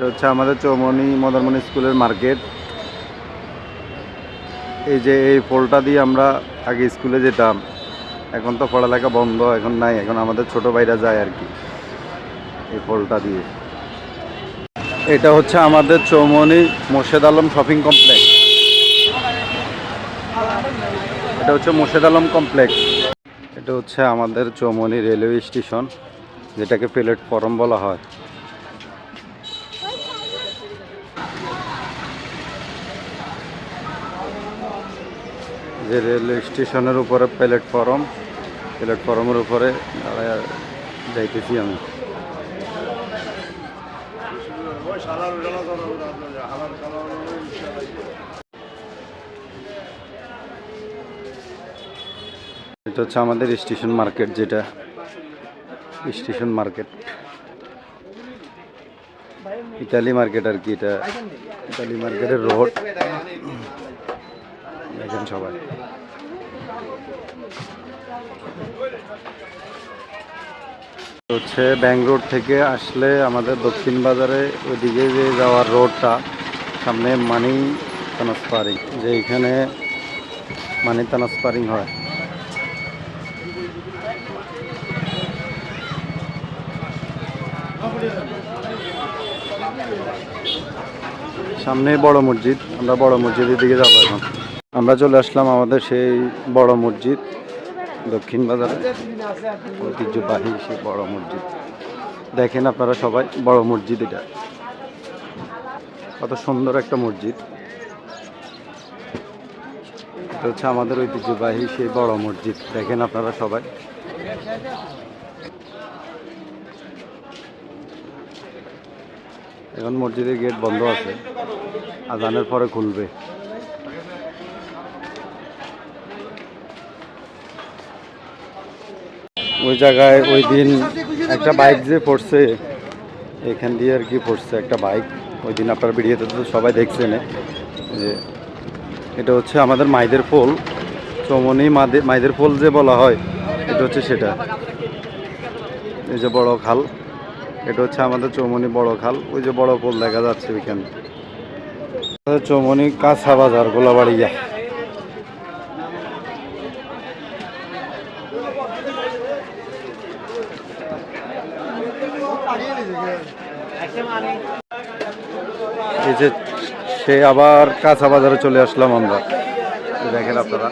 এটা হচ্ছে আমাদের চৌমনি মদনমণি স্কুলের মার্কেট। এই যে এই পোলটা দিয়ে আমরা আগে স্কুলে যেতাম, এখন তো পড়ালেখা বন্ধ, এখন নাই, এখন আমাদের ছোট ভাইরা যায় আর কি এই পোলটা দিয়ে। এটা হচ্ছে আমাদের চৌমনি মোর্শেদ আলম শপিং কমপ্লেক্স। এটা হচ্ছে মোর্শেদ আলম কমপ্লেক্স। এটা হচ্ছে আমাদের চৌমনি রেলওয়ে স্টেশন, যেটাকে প্ল্যাটফর্ম বলা হয়। যে রেলওয়ে স্টেশনের উপরে প্ল্যাটফর্মের উপরে যাইতেছি আমি। এটা হচ্ছে আমাদের স্টেশন মার্কেট, যেটা স্টেশন মার্কেট, ইতালি মার্কেট আর কি। এটা ইতালি মার্কেটের রোড, দেখেন সবাই। হচ্ছে ব্যাংক রোড থেকে আসলে আমাদের দক্ষিণ বাজারে ওইদিকে যে যাওয়ার রোডটা, সামনে মানি ট্রান্সফারিং, যে এখানে মানি ট্রান্সফারিং হয়। সামনে বড় মসজিদ, আমরা বড় মসজিদের দিকে যাবো এখন। আমরা চলে আসলাম আমাদের সেই বড় মসজিদ, দক্ষিণ বাজারে ঐতিহ্যবাহী সেই বড় মসজিদ। দেখেন আপনারা সবাই বড় মসজিদ, এটা কত সুন্দর একটা মসজিদ। এটা হচ্ছে আমাদের ঐতিহ্যবাহী সেই বড় মসজিদ, দেখেন আপনারা সবাই। এখন মসজিদের গেট বন্ধ আছে, আজানের পরে খুলবে। ওই জায়গায় ওই দিন একটা বাইক যে পড়ছে, এখান দিয়ে আর কি পড়ছে একটা বাইক, ওই দিন আপনার ভিডিওতে তো সবাই দেখছেন। যে এটা হচ্ছে আমাদের মাইদের পোল, চৌমনি মাইদের পোল যে বলা হয়, এটা হচ্ছে সেটা। এই যে বড় খাল, এটা হচ্ছে আমাদের চৌমনি বড় খাল। ওই যে বড় পোল দেখা যাচ্ছে ওইখানে, চৌমনি কাঁচা বাজার গোলাবাড়িয়া। এই যে সে আবার কাঁচা বাজারে চলে আসলাম আমরা, দেখেন আপনারা।